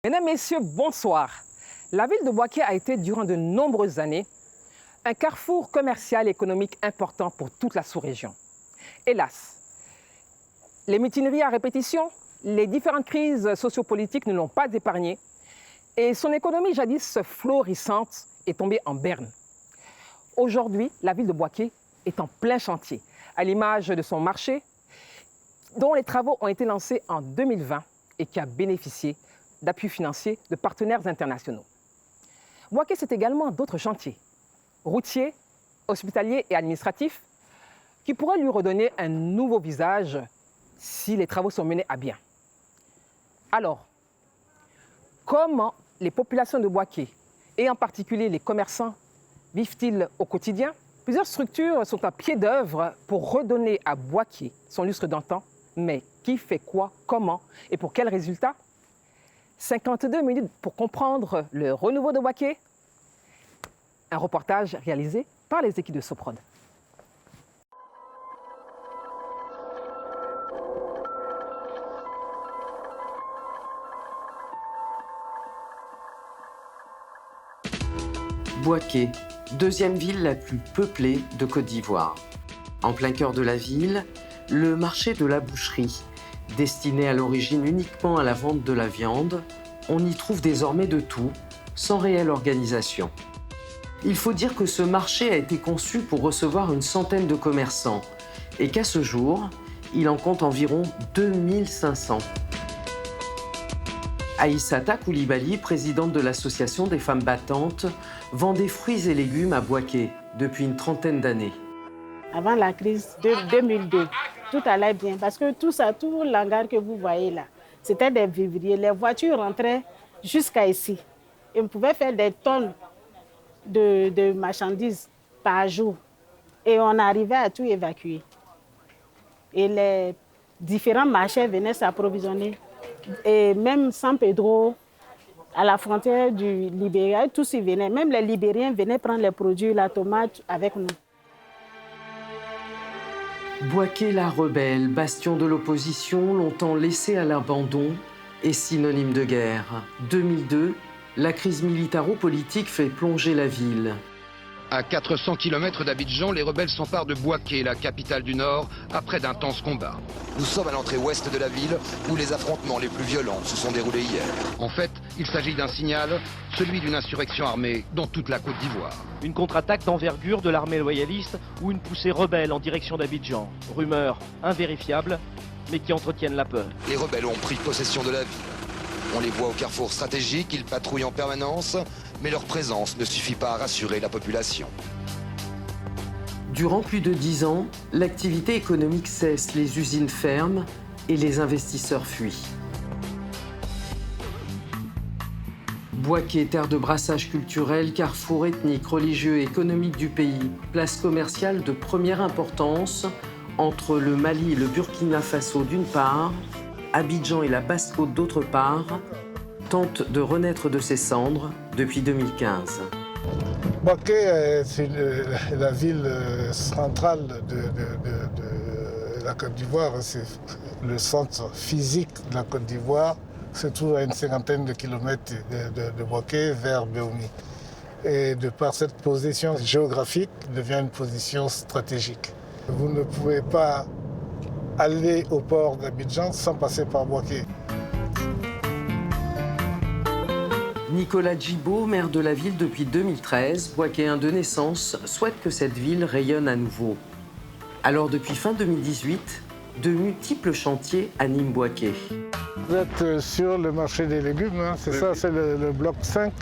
Mesdames, Messieurs, bonsoir. La ville de Bouaké a été durant de nombreuses années un carrefour commercial et économique important pour toute la sous-région. Hélas, les mutineries à répétition, les différentes crises sociopolitiques ne l'ont pas épargné et son économie jadis florissante est tombée en berne. Aujourd'hui, la ville de Bouaké est en plein chantier, à l'image de son marché, dont les travaux ont été lancés en 2020 et qui a bénéficié d'appui financier de partenaires internationaux. Bouaké, c'est également d'autres chantiers, routiers, hospitaliers et administratifs, qui pourraient lui redonner un nouveau visage si les travaux sont menés à bien. Alors, comment les populations de Bouaké, et en particulier les commerçants, vivent-ils au quotidien? Plusieurs structures sont à pied d'œuvre pour redonner à Bouaké son lustre d'antan, mais qui fait quoi, comment et pour quels résultats? 52 minutes pour comprendre le renouveau de Bouaké. Un reportage réalisé par les équipes de Soprod. Bouaké, deuxième ville la plus peuplée de Côte d'Ivoire. En plein cœur de la ville, le marché de la boucherie. Destiné à l'origine uniquement à la vente de la viande, on y trouve désormais de tout, sans réelle organisation. Il faut dire que ce marché a été conçu pour recevoir une centaine de commerçants et qu'à ce jour, il en compte environ 2500. Aïssata Koulibaly, présidente de l'association des femmes battantes, vend des fruits et légumes à Bouaké depuis une trentaine d'années. Avant la crise de 2002, tout allait bien parce que tout l'hangar que vous voyez là, c'était des vivriers. Les voitures rentraient jusqu'à ici. Et on pouvait faire des tonnes de marchandises par jour. Et on arrivait à tout évacuer. Et les différents marchés venaient s'approvisionner. Et même San Pedro, à la frontière du Libéria, tous y venaient. Même les Libériens venaient prendre les produits, la tomate avec nous. Bouaké la rebelle, bastion de l'opposition, longtemps laissé à l'abandon, est synonyme de guerre. 2002, la crise militaro-politique fait plonger la ville. À 400 km d'Abidjan, les rebelles s'emparent de Bouaké, la capitale du Nord, après d'intenses combats. Nous sommes à l'entrée ouest de la ville, où les affrontements les plus violents se sont déroulés hier. En fait, il s'agit d'un signal, celui d'une insurrection armée dans toute la Côte d'Ivoire. Une contre-attaque d'envergure de l'armée loyaliste ou une poussée rebelle en direction d'Abidjan. Rumeurs invérifiables, mais qui entretiennent la peur. Les rebelles ont pris possession de la ville. On les voit au carrefour stratégique, ils patrouillent en permanence, mais leur présence ne suffit pas à rassurer la population. Durant plus de 10 ans, l'activité économique cesse, les usines ferment et les investisseurs fuient. Bouaké, terre de brassage culturel, carrefour ethnique, religieux et économique du pays, place commerciale de première importance entre le Mali et le Burkina Faso d'une part, Abidjan et la Basse-Côte d'autre part, tente de renaître de ses cendres depuis 2015. Bouaké, c'est la ville centrale de la Côte d'Ivoire. C'est le centre physique de la Côte d'Ivoire. Se trouve à une cinquantaine de kilomètres de Bouaké vers Béoumi. Et de par cette position géographique, il devient une position stratégique. Vous ne pouvez pas aller au port d'Abidjan sans passer par Bouaké. Nicolas Djibo, maire de la ville depuis 2013, Bouakéen de naissance, souhaite que cette ville rayonne à nouveau. Alors depuis fin 2018, de multiples chantiers animent Bouaké. Vous êtes sur le marché des légumes, hein, c'est ça, c'est le bloc 5.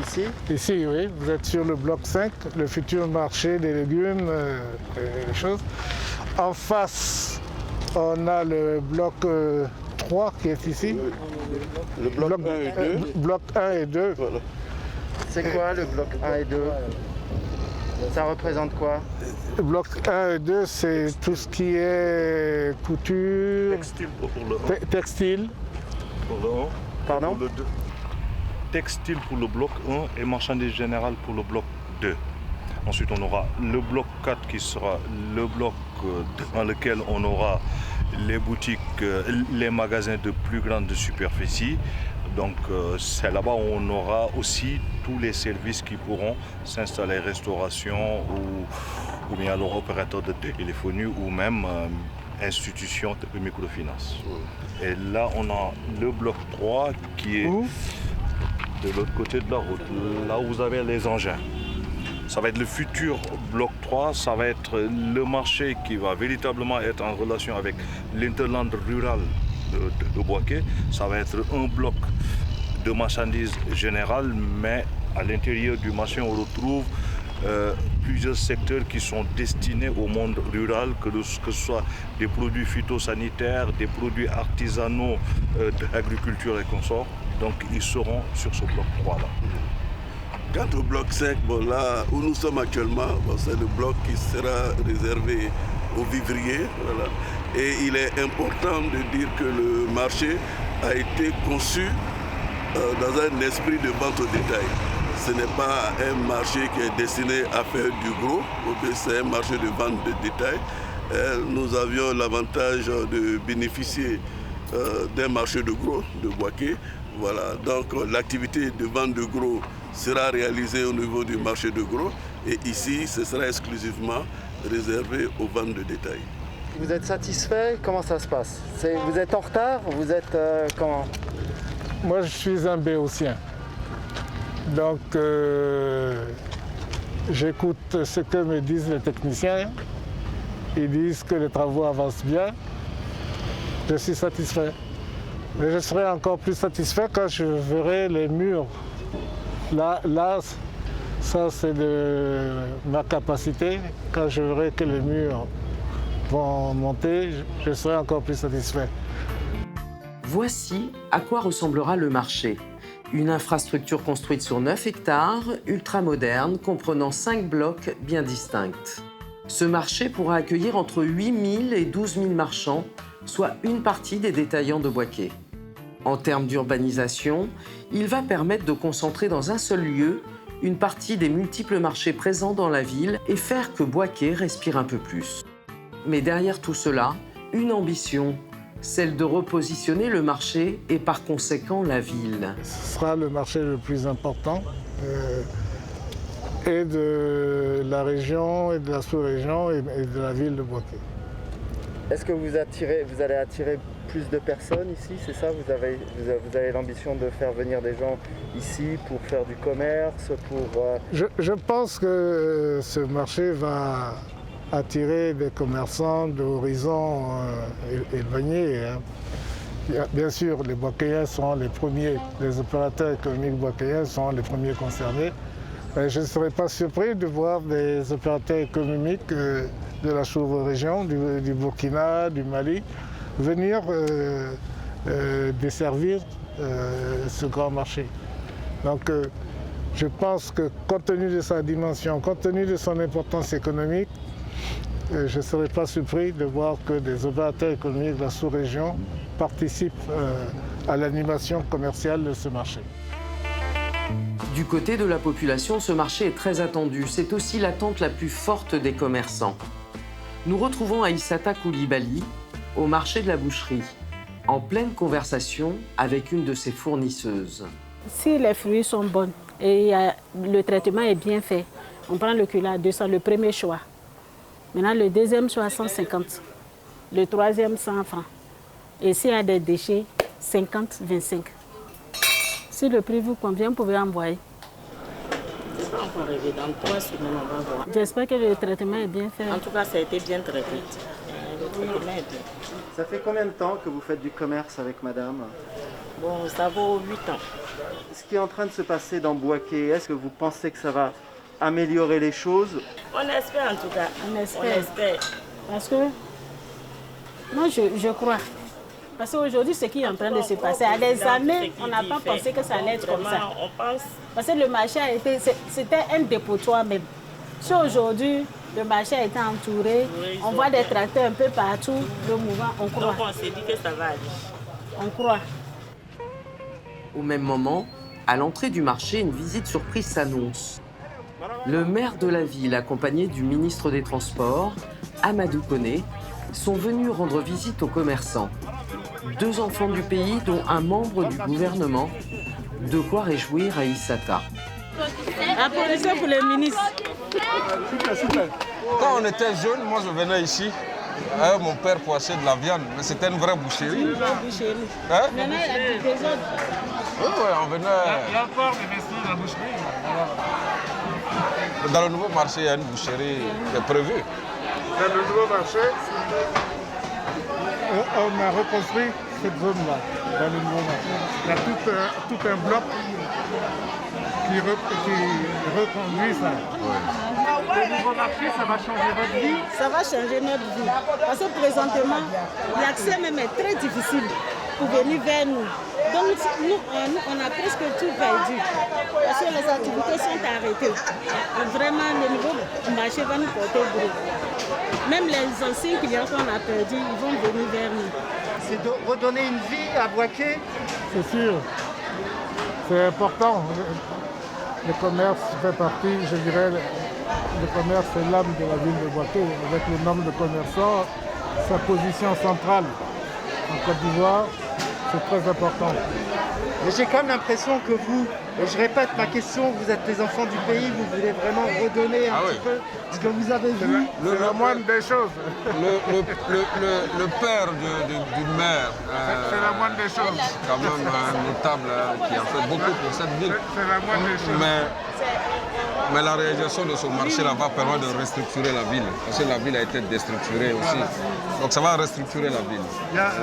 Ici? Ici, oui, vous êtes sur le bloc 5, le futur marché des légumes, les choses. En face, on a le bloc 3 qui est ici. Le bloc 1 et 2. Bloc 1 et 2. Voilà. C'est quoi le bloc 1 et 2? Ça représente quoi? Le bloc 1 et 2, c'est tout ce qui est couture, Textile pour le 1. Textile. Pour le 1. Pardon? Pour le 2. Textile pour le bloc 1 et marchandises générales pour le bloc 2. Ensuite, on aura le bloc 4 qui sera le bloc dans lequel on aura les boutiques, les magasins de plus grande superficie. Donc c'est là-bas où on aura aussi tous les services qui pourront s'installer, restauration ou bien alors opérateur de téléphonie ou même institution de microfinance. Et là on a le bloc 3 qui est de l'autre côté de la route, là où vous avez les engins. Ça va être le futur bloc 3, ça va être le marché qui va véritablement être en relation avec l'interland rural de Bouaké. Ça va être un bloc de marchandises générales, mais à l'intérieur du marché, on retrouve plusieurs secteurs qui sont destinés au monde rural, que ce soit des produits phytosanitaires, des produits artisanaux d'agriculture et consorts. Donc ils seront sur ce bloc 3-là. Quant au bloc 5, bon, là où nous sommes actuellement, bon, c'est le bloc qui sera réservé aux vivriers. Voilà. Et il est important de dire que le marché a été conçu dans un esprit de vente au détail. Ce n'est pas un marché qui est destiné à faire du gros, c'est un marché de vente de détail. Nous avions l'avantage de bénéficier d'un marché de gros de Bouaké. Voilà. Donc l'activité de vente de gros sera réalisée au niveau du marché de gros et ici, ce sera exclusivement réservé aux ventes de détail. Vous êtes satisfait? Comment ça se passe? Vous êtes en retard? Vous êtes comment? Moi, je suis un béotien. Donc, j'écoute ce que me disent les techniciens. Ils disent que les travaux avancent bien. Je suis satisfait. Mais je serai encore plus satisfait quand je verrai les murs. Là, ça c'est de ma capacité. Quand je verrai que les murs vont monter, je serai encore plus satisfait. Voici à quoi ressemblera le marché. Une infrastructure construite sur 9 hectares, ultramoderne, comprenant 5 blocs bien distincts. Ce marché pourra accueillir entre 8 000 et 12 000 marchands, soit une partie des détaillants de Bouaké. En termes d'urbanisation, il va permettre de concentrer dans un seul lieu une partie des multiples marchés présents dans la ville et faire que Bouaké respire un peu plus. Mais derrière tout cela, une ambition, celle de repositionner le marché et par conséquent la ville. Ce sera le marché le plus important et de la région, et de la sous-région et de la ville de Bouaké. Est-ce que vous allez attirer plus de personnes ici, c'est ça? Vous avez l'ambition de faire venir des gens ici pour faire du commerce, pour... Je pense que ce marché va attirer des commerçants d'horizons éloignés. Bien sûr, les Bouakéens seront les premiers, les opérateurs économiques Bouakéens seront les premiers concernés. Mais je ne serais pas surpris de voir des opérateurs économiques de la sous-région, du Burkina, du Mali, venir desservir ce grand marché. Donc je pense que compte tenu de sa dimension, compte tenu de son importance économique, je ne serais pas surpris de voir que des opérateurs économiques de la sous-région participent à l'animation commerciale de ce marché. Du côté de la population, ce marché est très attendu. C'est aussi l'attente la plus forte des commerçants. Nous retrouvons Aïssata Koulibaly au marché de la boucherie, en pleine conversation avec une de ses fournisseuses. Si les fruits sont bons et le traitement est bien fait, on prend le kilo à 200, le premier choix. Maintenant, le deuxième choix, 150. Le troisième, 100 francs. Et s'il y a des déchets, 50, 25. Si le prix vous convient, vous pouvez envoyer. Dans 3 semaines, on va voir. J'espère que le traitement est bien fait. En tout cas, ça a été bien traité. Le traitement est bien. Ça fait combien de temps que vous faites du commerce avec madame? Bon, ça vaut 8 ans. Ce qui est en train de se passer dans Bouaké, est-ce que vous pensez que ça va améliorer les choses? On espère en tout cas. On espère. Parce que moi, je crois. Parce qu'aujourd'hui, ce qui est en train de se passer, à des années, on n'a pas pensé que ça allait être comme ça. On pense. Parce que le marché a été, c'était un dépotoir même. Si aujourd'hui, le marché a été entouré, on voit des tracteurs un peu partout, le mouvement, on croit. Donc on s'est dit que ça va aller. On croit. Au même moment, à l'entrée du marché, une visite surprise s'annonce. Le maire de la ville, accompagné du ministre des Transports, Amadou Koné, sont venus rendre visite aux commerçants. 2 enfants du pays, dont un membre du gouvernement. De quoi réjouir Aïssata. Applaudissez pour les ministres. Quand on était jeune, moi je venais ici. Mon père poissait de la viande, mais c'était une vraie boucherie. Hein? Maintenant, il y a des autres. Oui, on venait. Il y a encore des vestiges de la boucherie. Dans le nouveau marché, il y a une boucherie qui est prévue. Dans le nouveau marché, on a reconstruit cette zone-là, dans le nouveau marché. Il y a tout un bloc qui reconduit ça. Le nouveau marché, ça va changer votre vie? Ça va changer notre vie. Parce que présentement, l'accès même est très difficile pour venir vers nous. Donc nous, on a presque tout perdu. Parce que les activités sont arrêtées. Vraiment, le nouveau marché va nous porter gros. Même les anciens clients qu'on a perdus, ils vont venir vers nous. C'est de redonner une vie à Bouaké. C'est sûr. C'est important. Le commerce fait partie, je dirais, le commerce c'est l'âme de la ville de Bouaké. Avec le nombre de commerçants, sa position centrale en Côte d'Ivoire, c'est très important. Mais j'ai quand même l'impression que vous, et je répète ma question, vous êtes les enfants du pays, vous voulez vraiment redonner un petit peu ce que vous avez vu. C'est la moindre des choses. Le père du maire, c'est la moindre des choses. Quand même un notable qui a fait beaucoup pour cette ville. C'est la moindre des choses. Mais la réalisation de ce marché-là va permettre de restructurer la ville. Parce que la ville a été déstructurée aussi. Donc ça va restructurer la ville.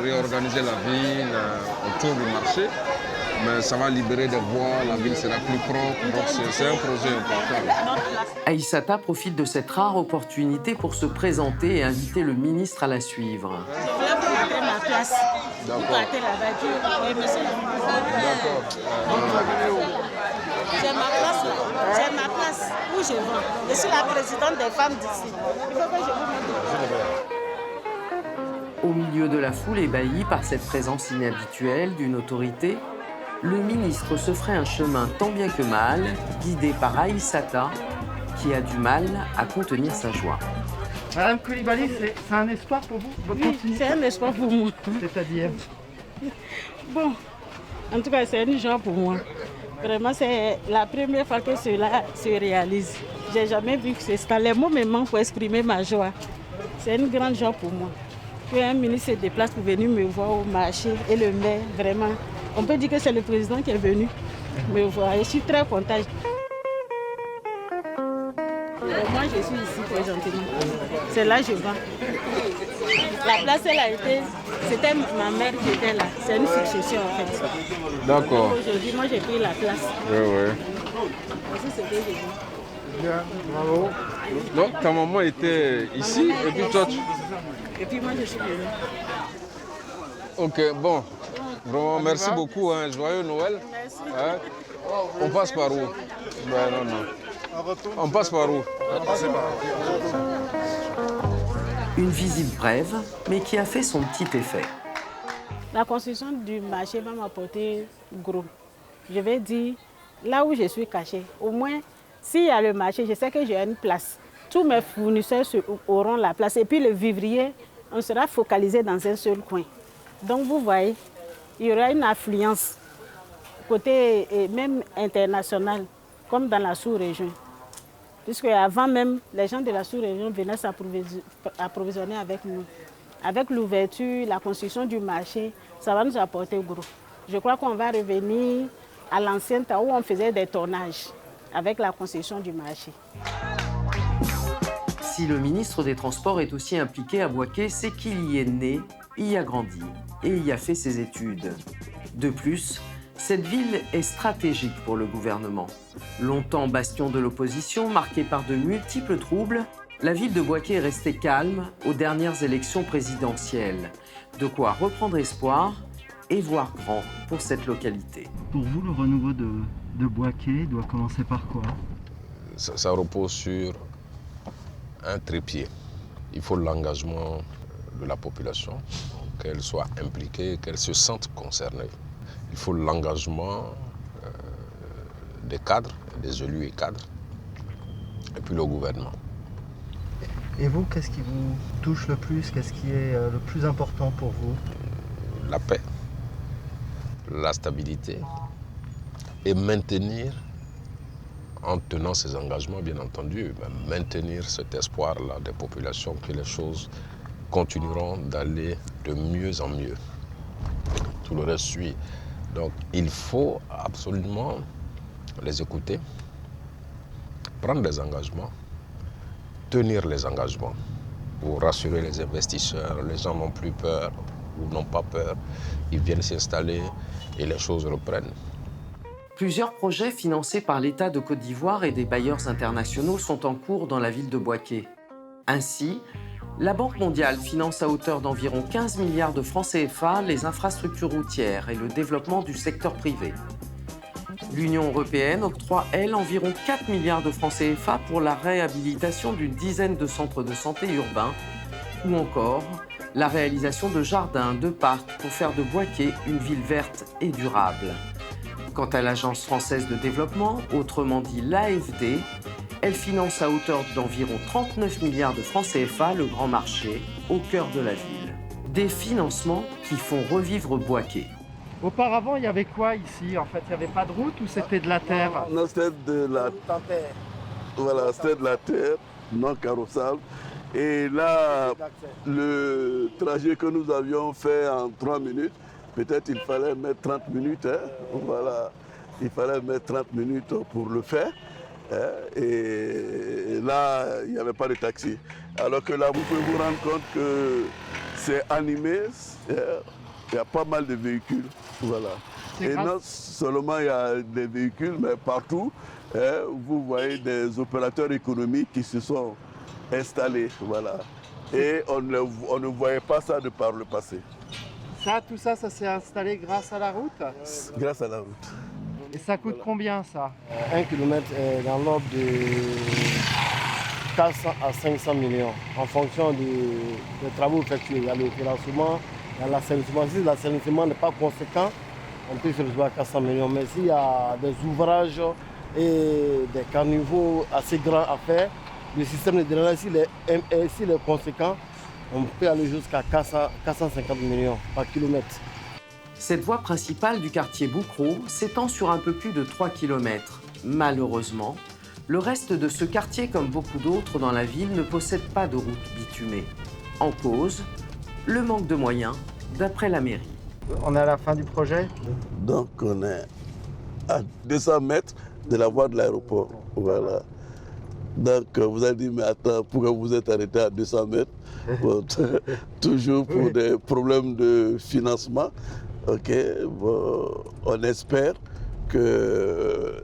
Réorganiser la ville autour du marché. Mais ça va libérer des voies, la ville sera plus propre. Donc c'est un projet important. Aïssata profite de cette rare opportunité pour se présenter et inviter le ministre à la suivre. Je voulais vous montrer ma place. Vous partez la voiture. Oui, monsieur. D'accord. J'ai ma place là. J'ai ma place où je vends. Je suis la présidente des femmes d'ici. Il faut que je vous montre. Au milieu de la foule ébahie par cette présence inhabituelle d'une autorité, le ministre se ferait un chemin tant bien que mal, guidé par Aïssata, qui a du mal à contenir sa joie. Madame Koulibaly, c'est un espoir pour vous? Oui, c'est un espoir pour moi. C'est-à-dire? Bon, en tout cas, c'est une joie pour moi. Vraiment, c'est la première fois que cela se réalise. Je n'ai jamais vu que c'est ça. Les mots me manquent pour exprimer ma joie. C'est une grande joie pour moi. Qu'un ministre se déplace pour venir me voir au marché et le maire, vraiment. On peut dire que c'est le président qui est venu me voir. Je suis très contente. Moi, je suis ici présentement. C'est là que je vends. La place, elle a été... C'était ma mère qui était là. C'est une succession, en fait. D'accord. Aujourd'hui, moi, j'ai pris la place. Oui. Voici ce que j'ai vu. Bien, bravo. Donc, ta maman était ici et puis toi, Et puis moi, je suis venue. Ok, bon. Vraiment, merci beaucoup. Hein. Joyeux Noël. Merci. Hein? On passe par où? Non. On passe par où? Une visite brève, mais qui a fait son petit effet. La construction du marché va m'apporter gros. Je vais dire, là où je suis cachée, au moins, s'il y a le marché, je sais que j'ai une place. Tous mes fournisseurs auront la place. Et puis le vivrier, on sera focalisé dans un seul coin. Donc vous voyez, il y aura une affluence côté même international, comme dans la sous-région. Puisque avant même, les gens de la sous-région venaient s'approvisionner avec nous. Avec l'ouverture, la construction du marché, ça va nous apporter gros. Je crois qu'on va revenir à l'ancien temps où on faisait des tonnages avec la construction du marché. Si le ministre des Transports est aussi impliqué à Bouaké, c'est qu'il y est né, y a grandi et y a fait ses études. De plus, cette ville est stratégique pour le gouvernement. Longtemps bastion de l'opposition, marquée par de multiples troubles, la ville de Bouaké est restée calme aux dernières élections présidentielles. De quoi reprendre espoir et voir grand pour cette localité. Pour vous, le renouveau de Bouaké doit commencer par quoi? Ça repose sur un trépied. Il faut l'engagement de la population, qu'elle soit impliquée, qu'elle se sente concernée. Il faut l'engagement des cadres, des élus et cadres, et puis le gouvernement. Et vous, qu'est-ce qui vous touche le plus? Qu'est-ce qui est le plus important pour vous? la paix, la stabilité et maintenir, en tenant ses engagements bien entendu, maintenir cet espoir-là des populations que les choses continueront d'aller de mieux en mieux. Tout le reste suit. Donc il faut absolument les écouter, prendre des engagements, tenir les engagements pour rassurer les investisseurs. Les gens n'ont plus peur ou n'ont pas peur. Ils viennent s'installer et les choses reprennent. Plusieurs projets financés par l'État de Côte d'Ivoire et des bailleurs internationaux sont en cours dans la ville de Bouaké. Ainsi, la Banque mondiale finance à hauteur d'environ 15 milliards de francs CFA les infrastructures routières et le développement du secteur privé. L'Union européenne octroie, elle, environ 4 milliards de francs CFA pour la réhabilitation d'une dizaine de centres de santé urbains ou encore la réalisation de jardins, de parcs pour faire de Bouaké une ville verte et durable. Quant à l'Agence française de développement, autrement dit l'AFD, elle finance à hauteur d'environ 39 milliards de francs CFA le grand marché au cœur de la ville. Des financements qui font revivre Bouaké. Auparavant, il y avait quoi ici? En fait, il n'y avait pas de route ou c'était de la terre? Non, c'était de la terre. Voilà, c'était de la terre, non carrossable. Et là, le trajet que nous avions fait en 3 minutes, peut-être il fallait mettre 30 minutes. Hein. Voilà, il fallait mettre 30 minutes pour le faire. Et là, il n'y avait pas de taxi. Alors que là, vous pouvez vous rendre compte que c'est animé, il y a pas mal de véhicules. Voilà. Et non seulement il y a des véhicules, mais partout, vous voyez des opérateurs économiques qui se sont installés. Voilà. Et on ne voyait pas ça de par le passé. Tout ça s'est installé grâce à la route? Grâce à la route. Et ça coûte combien, ça? 1 kilomètre est dans l'ordre de 400 à 500 millions, en fonction des travaux effectués. Il y a le financement, il y a l'assainissement. Si l'assainissement n'est pas conséquent, on peut se retrouver à 400 millions. Mais s'il y a des ouvrages et des caniveaux assez grands à faire, le système de drainage, s'il est conséquent, on peut aller jusqu'à 450 millions par kilomètre. Cette voie principale du quartier Boucro s'étend sur un peu plus de 3 km. Malheureusement, le reste de ce quartier, comme beaucoup d'autres dans la ville, ne possède pas de route bitumée. En cause, le manque de moyens, d'après la mairie. On est à la fin du projet? Donc on est à 200 mètres de la voie de l'aéroport. Voilà. Donc vous allez dire, mais attends, pourquoi vous êtes arrêté à 200 mètres? Bon, toujours pour des problèmes de financement. Ok, bon, on espère que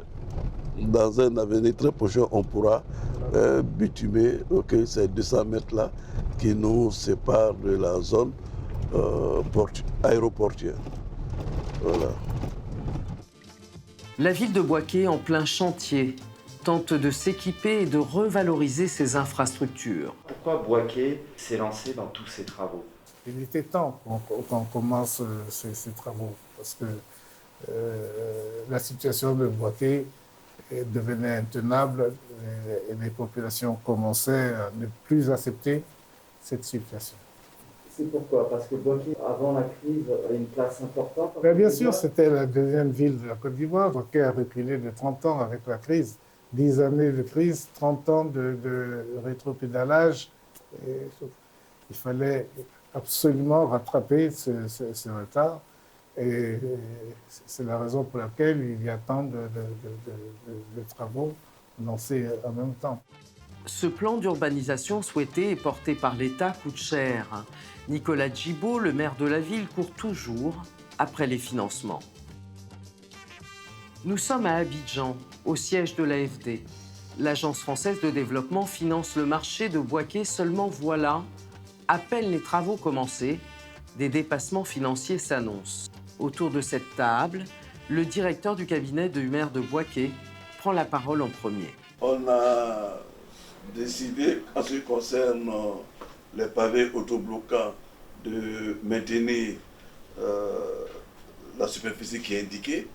dans un avenir très prochain, on pourra bitumer ces 200 mètres-là qui nous séparent de la zone aéroportuaire. Voilà. La ville de Bouaké, en plein chantier, tente de s'équiper et de revaloriser ses infrastructures. Pourquoi Bouaké s'est lancé dans tous ces travaux? Il était temps qu'on commence ces travaux parce que la situation de Bouaké devenait intenable et les populations commençaient à ne plus accepter cette situation. C'est pourquoi? Parce que Bouaké, avant la crise, avait une place importante. Bien sûr, c'était la deuxième ville de la Côte d'Ivoire. Bouaké a reculé de 30 ans avec la crise. 10 années de crise, 30 ans de rétropédalage. Il fallait absolument rattraper ce retard. Et c'est la raison pour laquelle il y a tant de travaux lancés en même temps. Ce plan d'urbanisation souhaité et porté par l'État coûte cher. Nicolas Djibo, le maire de la ville, court toujours après les financements. Nous sommes à Abidjan, au siège de l'AFD. L'Agence française de développement finance le marché de Bouaké seulement voilà, à peine les travaux commencés, des dépassements financiers s'annoncent. Autour de cette table, le directeur du cabinet du maire de Bouaké prend la parole en premier. On a décidé, en ce qui concerne les pavés autobloquants, de maintenir la superficie qui est indiquée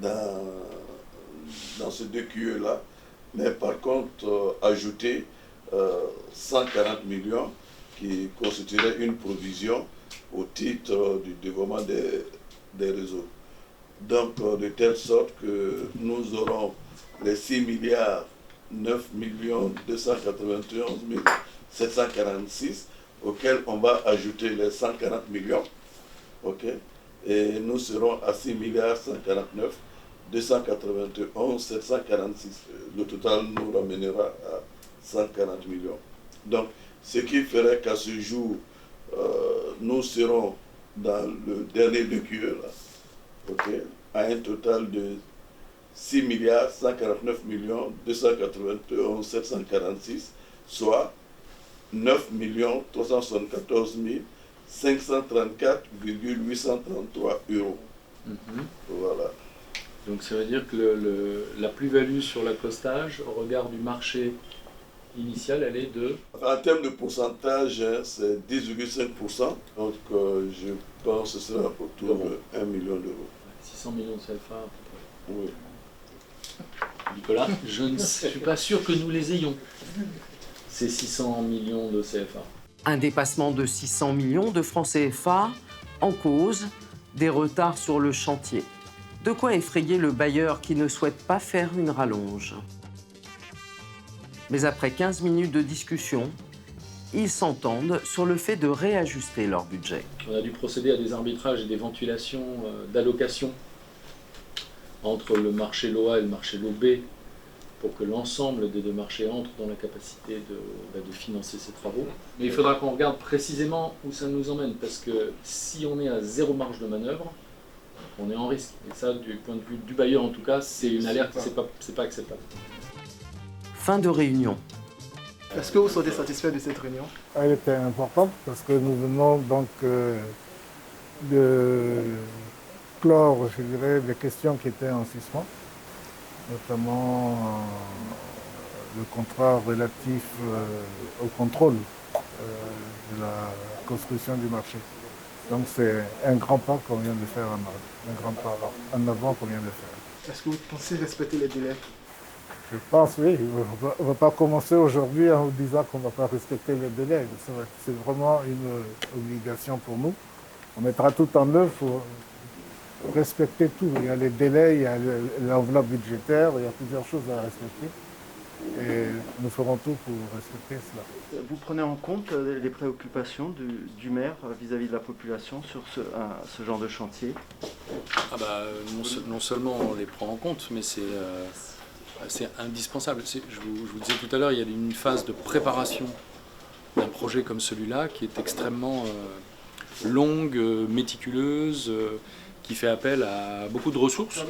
dans ces 2 QE-là, mais par contre ajouter 140 millions qui constituerait une provision au titre du développement des réseaux. Donc, de telle sorte que nous aurons les 6 milliards 9 291 746 auxquels on va ajouter les 140 millions. Okay? Et nous serons à 6 milliards 149 291 746. Le total nous ramènera à 140 millions. Donc, ce qui ferait qu'à ce jour, nous serons dans le dernier lieu, à un total de 6 milliards 149 millions 291 746, soit 9 374 534,833 euros. Voilà. Donc ça veut dire que la plus-value sur l'accostage, au regard du marché initial, elle est de... En termes de pourcentage, c'est 10,5%. Donc je pense que ce sera autour de 1 million d'euros. 600 millions de CFA à peu près. Oui. Nicolas, je ne suis pas sûr que nous les ayons, ces 600 millions de CFA. Un dépassement de 600 millions de francs CFA en cause des retards sur le chantier. De quoi effrayer le bailleur qui ne souhaite pas faire une rallonge. Mais après 15 minutes de discussion, ils s'entendent sur le fait de réajuster leur budget. On a dû procéder à des arbitrages et des ventilations d'allocation entre le marché LOA et le marché LOB pour que l'ensemble des deux marchés entrent dans la capacité de financer ces travaux. Mais il faudra qu'on regarde précisément où ça nous emmène, parce que si on est à zéro marge de manœuvre, on est en risque. Et ça, du point de vue du bailleur en tout cas, c'est une alerte, c'est pas acceptable. Fin de réunion. Est-ce que vous serez satisfait de cette réunion? Elle était importante parce que nous venons donc de clore, je dirais, les questions qui étaient en suspens, notamment le contrat relatif au contrôle de la construction du marché. Donc c'est un grand pas qu'on vient de faire un grand pas en avant qu'on vient de faire. Est-ce que vous pensez respecter les délais? Je pense, oui. On ne va pas commencer aujourd'hui en disant qu'on ne va pas respecter les délais. C'est vraiment une obligation pour nous. On mettra tout en œuvre pour respecter tout. Il y a les délais, il y a l'enveloppe budgétaire, il y a plusieurs choses à respecter. Et nous ferons tout pour respecter cela. Vous prenez en compte les préoccupations du maire vis-à-vis de la population sur ce genre de chantier? Non seulement on les prend en compte, mais c'est indispensable. Je vous disais tout à l'heure, il y a une phase de préparation d'un projet comme celui-là qui est extrêmement longue, méticuleuse, qui fait appel à beaucoup de ressources,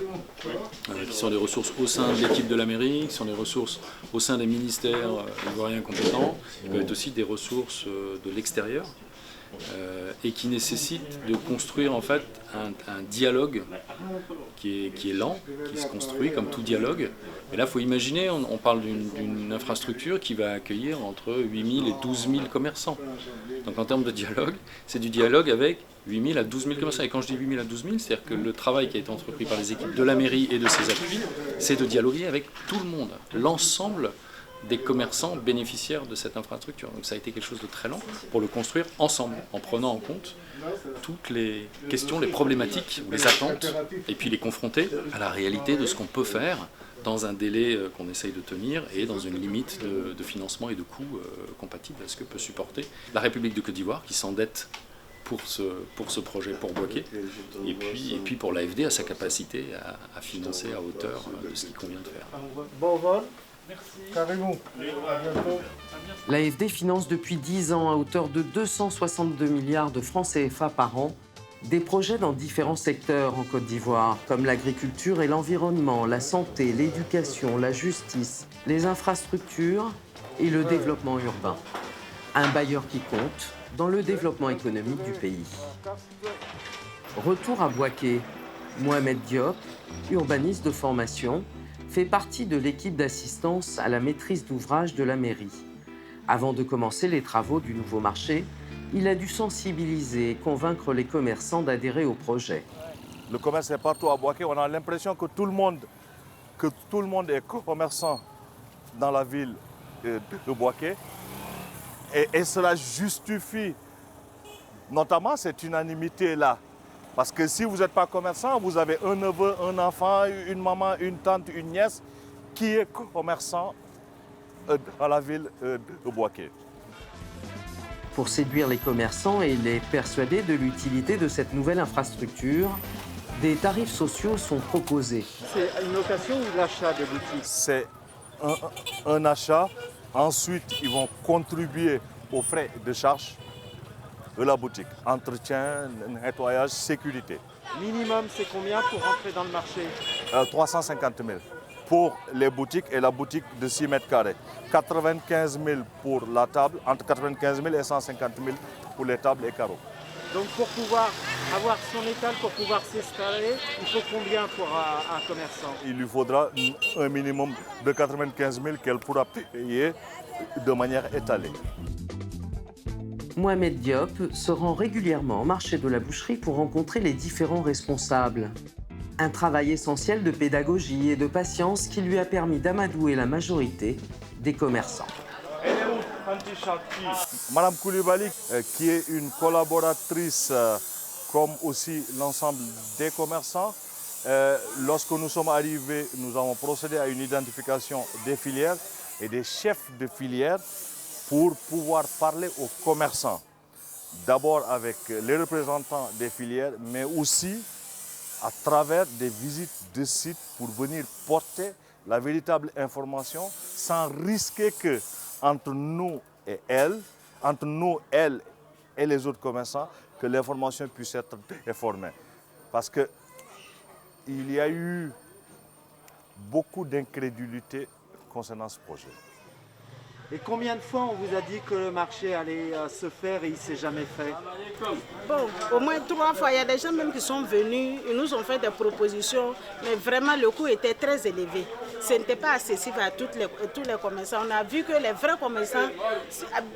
qui sont des ressources au sein de l'équipe de la mairie, qui sont des ressources au sein des ministères ivoiriens compétents, qui peuvent être aussi des ressources de l'extérieur, et qui nécessitent de construire en fait un dialogue qui est lent, qui se construit comme tout dialogue. Mais là, il faut imaginer, on parle d'une infrastructure qui va accueillir entre 8 000 et 12 000 commerçants. Donc en termes de dialogue, c'est du dialogue avec 8 000 à 12 000 commerçants. Et quand je dis 8 000 à 12 000, c'est-à-dire que le travail qui a été entrepris par les équipes de la mairie et de ses appuis, c'est de dialoguer avec tout le monde, l'ensemble des commerçants bénéficiaires de cette infrastructure. Donc ça a été quelque chose de très lent pour le construire ensemble, en prenant en compte toutes les questions, les problématiques, les attentes, et puis les confronter à la réalité de ce qu'on peut faire dans un délai qu'on essaye de tenir et dans une limite de financement et de coûts compatibles à ce que peut supporter la République de Côte d'Ivoire qui s'endette pour ce projet pour Bouaké, et puis pour l'AFD à sa capacité à financer à hauteur de ce qu'il convient de faire. Bon vol. Merci. Carrément. À bientôt. L'AFD finance depuis 10 ans à hauteur de 262 milliards de francs CFA par an des projets dans différents secteurs en Côte d'Ivoire, comme l'agriculture et l'environnement, la santé, l'éducation, la justice, les infrastructures et le développement urbain. Un bailleur qui compte dans le développement économique du pays. Retour à Bouaké. Mohamed Diop, urbaniste de formation, fait partie de l'équipe d'assistance à la maîtrise d'ouvrage de la mairie. Avant de commencer les travaux du nouveau marché, il a dû sensibiliser et convaincre les commerçants d'adhérer au projet. Le commerce est partout à Bouaké. On a l'impression que tout le monde est commerçant dans la ville de Bouaké. Et cela justifie notamment cette unanimité-là. Parce que si vous n'êtes pas commerçant, vous avez un neveu, un enfant, une maman, une tante, une nièce qui est commerçant à la ville de Bouaké. Pour séduire les commerçants et les persuader de l'utilité de cette nouvelle infrastructure, des tarifs sociaux sont proposés. C'est une location ou l'achat de boutiques? C'est un achat. Ensuite, ils vont contribuer aux frais de charge de la boutique. Entretien, nettoyage, sécurité. Minimum, c'est combien pour rentrer dans le marché? 350 000 pour les boutiques et la boutique de 6 mètres carrés. 95 000 pour la table, entre 95 000 et 150 000 pour les tables et carreaux. Donc pour pouvoir avoir son étal, pour pouvoir s'installer, il faut combien pour un commerçant? Il lui faudra un minimum de 95 000 qu'elle pourra payer de manière étalée. Mohamed Diop se rend régulièrement au marché de la boucherie pour rencontrer les différents responsables. Un travail essentiel de pédagogie et de patience qui lui a permis d'amadouer la majorité des commerçants. Madame Koulibaly, qui est une collaboratrice comme aussi l'ensemble des commerçants, lorsque nous sommes arrivés, nous avons procédé à une identification des filières et des chefs de filière pour pouvoir parler aux commerçants. D'abord avec les représentants des filières, mais aussi à travers des visites de sites pour venir porter la véritable information sans risquer que entre nous et elle et les autres commerçants, que l'information puisse être informée. Parce qu'il y a eu beaucoup d'incrédulité concernant ce projet. Et combien de fois on vous a dit que le marché allait se faire et il ne s'est jamais fait? Bon, au moins 3 fois. Il y a des gens même qui sont venus, ils nous ont fait des propositions, mais vraiment le coût était très élevé. Ce n'était pas accessible à tous les commerçants. On a vu que les vrais commerçants,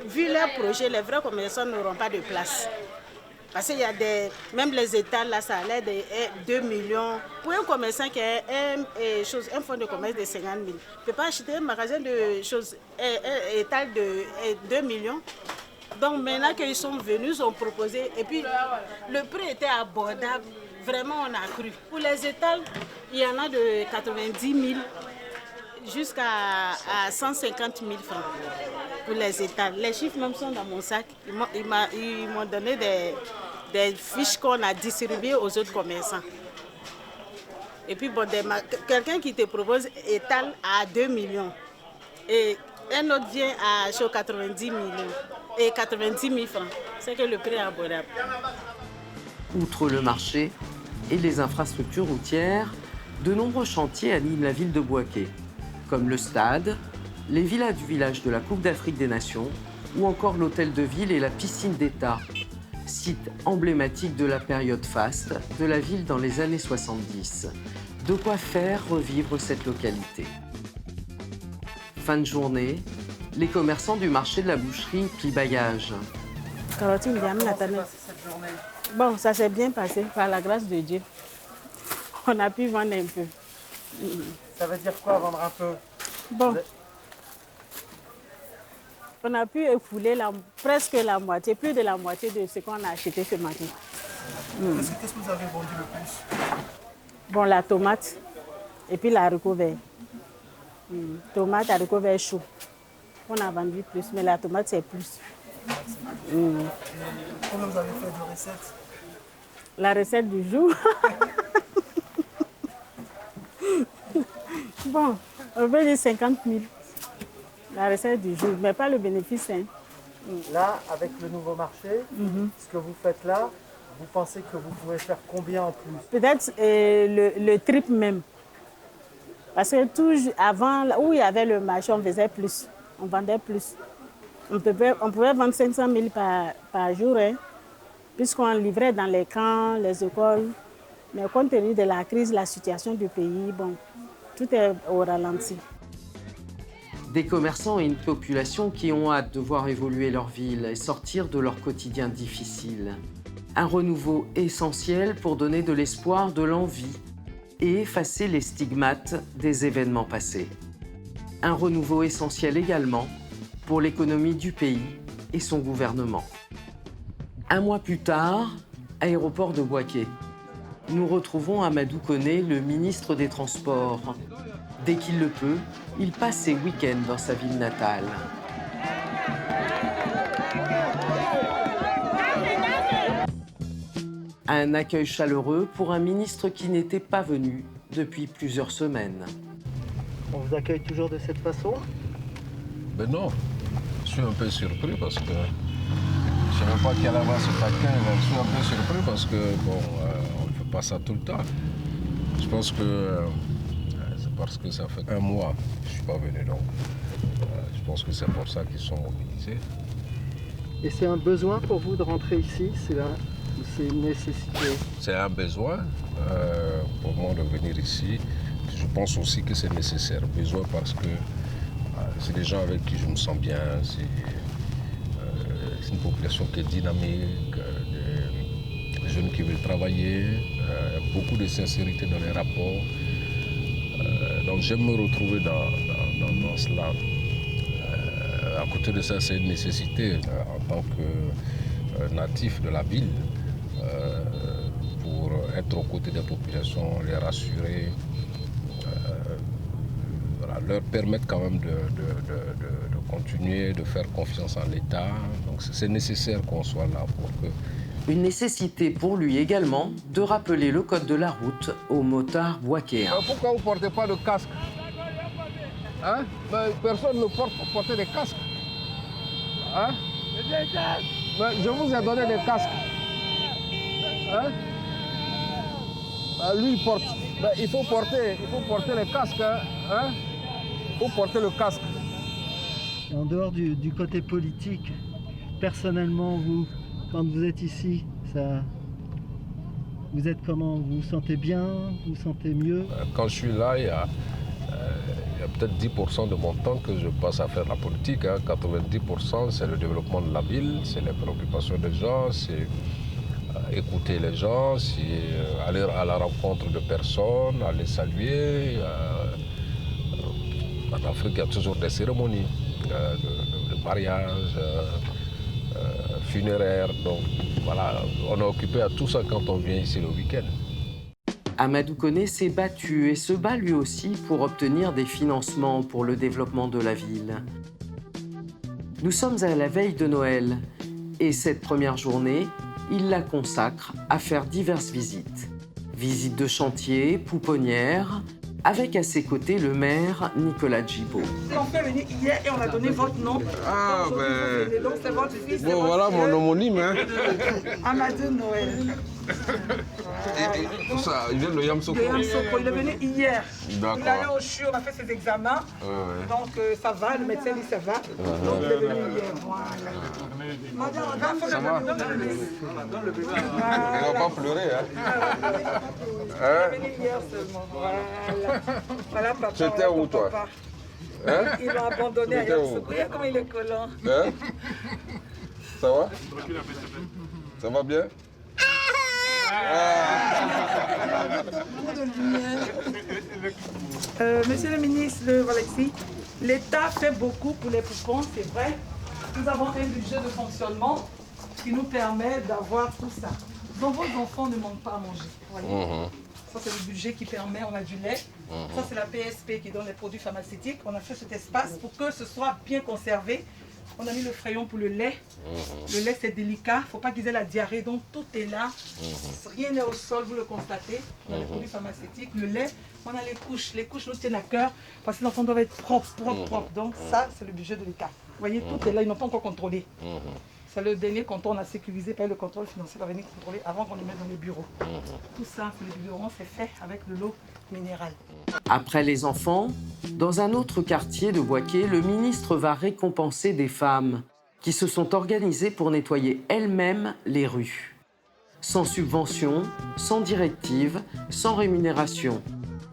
vu leur projet, les vrais commerçants n'auront pas de place. Parce qu'il y a même les étals, là, ça allait de 2 millions. Pour un commerçant qui a un fonds de commerce de 50 000, il ne peut pas acheter un magasin de choses, un étal de 2 millions. Donc maintenant qu'ils sont venus, ils ont proposé. Et puis le prix était abordable. Vraiment, on a cru. Pour les étals, il y en a de 90 000 jusqu'à 150 000 francs pour les étals. Les chiffres même sont dans mon sac. Ils m'ont donné des fiches qu'on a distribuées aux autres commerçants. Et puis bon, quelqu'un qui te propose étal à 2 millions et un autre vient à 90 millions et 90 000 francs. C'est que le prix est abordable. Outre le marché et les infrastructures routières, de nombreux chantiers animent la ville de Bouaké, comme le stade, les villas du village de la Coupe d'Afrique des Nations ou encore l'hôtel de ville et la piscine d'État, site emblématique de la période faste de la ville dans les années 70. De quoi faire revivre cette localité. Fin de journée, les commerçants du marché de la boucherie plient bagages. Bon, ça s'est bien passé par la grâce de Dieu. On a pu vendre un peu. Ça veut dire quoi, vendre un peu? Bon, on a pu écouler presque la moitié, plus de la moitié de ce qu'on a acheté ce matin. Qu'est-ce que vous avez vendu le plus? Bon, la tomate et puis l'haricot vert. Tomate, haricot vert chaud. On a vendu plus, mais la tomate c'est plus. Combien vous avez fait de recettes? La recette du jour. Bon, on peut dire 50 000. La recette du jour, mais pas le bénéfice. Hein. Là, avec le nouveau marché, ce que vous faites là, vous pensez que vous pouvez faire combien en plus? Peut-être le triple même. Parce que avant, où il y avait le marché, on faisait plus. On vendait plus. On pouvait vendre 500 000 par jour, hein, puisqu'on livrait dans les camps, les écoles. Mais compte tenu de la crise, la situation du pays, bon, tout est au ralenti. Des commerçants et une population qui ont hâte de voir évoluer leur ville et sortir de leur quotidien difficile. Un renouveau essentiel pour donner de l'espoir, de l'envie et effacer les stigmates des événements passés. Un renouveau essentiel également pour l'économie du pays et son gouvernement. Un mois plus tard, aéroport de Bouaké. Nous retrouvons Amadou Koné, le ministre des Transports. Dès qu'il le peut, il passe ses week-ends dans sa ville natale. Un accueil chaleureux pour un ministre qui n'était pas venu depuis plusieurs semaines. On vous accueille toujours de cette façon? Ben non, je suis un peu surpris parce que je ne savais pas qu'il allait avoir ce taquin. Je suis un peu surpris parce que, bon, on ne fait pas ça tout le temps. Je pense que c'est parce que ça fait un mois que je ne suis pas venu, donc je pense que c'est pour ça qu'ils sont mobilisés. Et c'est un besoin pour vous de rentrer ici? C'est une nécessité? C'est un besoin pour moi de venir ici. Je pense aussi que c'est nécessaire. Besoin parce que c'est des gens avec qui je me sens bien. C'est une population qui est dynamique, des jeunes qui veulent travailler, beaucoup de sincérité dans les rapports. Donc j'aime me retrouver dans cela. À côté de ça, c'est une nécessité en tant que natif de la ville pour être aux côtés des populations, les rassurer, leur permettre quand même de continuer, de faire confiance en l'État. Donc c'est nécessaire qu'on soit là pour que... Une nécessité pour lui également de rappeler le code de la route aux motards bouakéens. Pourquoi vous ne portez pas de casque? Hein? Personne ne porte des casques. Hein? Je vous ai donné des casques. Hein? Lui, il porte. Il faut porter les casques. Hein? Il faut porter le casque. En dehors du côté politique, personnellement, vous, quand vous êtes ici, vous êtes comment? Vous vous sentez bien? Vous vous sentez mieux? Quand je suis là, il y a peut-être 10% de mon temps que je passe à faire la politique. 90%, c'est le développement de la ville, c'est les préoccupations des gens, c'est écouter les gens, c'est aller à la rencontre de personnes, aller saluer. En Afrique, il y a toujours des cérémonies de mariage, funéraires. Donc voilà, on est occupé à tout ça quand on vient ici le week-end. Amadou Koné s'est battu et se bat lui aussi pour obtenir des financements pour le développement de la ville. Nous sommes à la veille de Noël et cette première journée, il la consacre à faire diverses visites. Visites de chantier, pouponnières, avec à ses côtés le maire Nicolas Djibo. On fait venir hier et on a donné votre nom. Ah, ben... Donc c'est votre fils. Bon, voilà mon homonyme. Hein. Amadou Noël. Et ça, il vient de Yamsoko. Il est venu hier. D'accord. Il est allé au CHU, on a fait ses examens. Ouais. Donc ça va, le médecin dit ça va. Donc il est venu hier. Voilà. Ça va? Il va pas pleurer. Il est venu hier seulement. Voilà papa. Tu étais où toi? Hein? Ils l'ont abandonné à Yamsoko. Regarde comment il est collant. Hein? Ça va? Ça va bien? Monsieur le ministre Alexis, l'État fait beaucoup pour les poupons, c'est vrai. Nous avons un budget de fonctionnement qui nous permet d'avoir tout ça. Donc vos enfants ne manquent pas à manger. Voyez. Ça c'est le budget qui permet, on a du lait. Ça c'est la PSP qui donne les produits pharmaceutiques. On a fait cet espace pour que ce soit bien conservé. On a mis le frayon pour le lait. Le lait, c'est délicat. Il ne faut pas qu'ils aient la diarrhée. Donc, tout est là. Rien n'est au sol, vous le constatez. On a les produits pharmaceutiques, le lait. On a les couches. Les couches nous tiennent à cœur parce que les enfants doivent être propres. Donc, ça, c'est le budget de l'État. Vous voyez, tout est là. Ils n'ont pas encore contrôlé. C'est le dernier canton, on a sécurisé par le contrôle financier va venir contrôler avant qu'on les mette dans les bureaux. Tout ça, c'est le bureau, c'est fait avec de l'eau minérale. Après les enfants, dans un autre quartier de Bouaké, le ministre va récompenser des femmes qui se sont organisées pour nettoyer elles-mêmes les rues. Sans subvention, sans directive, sans rémunération.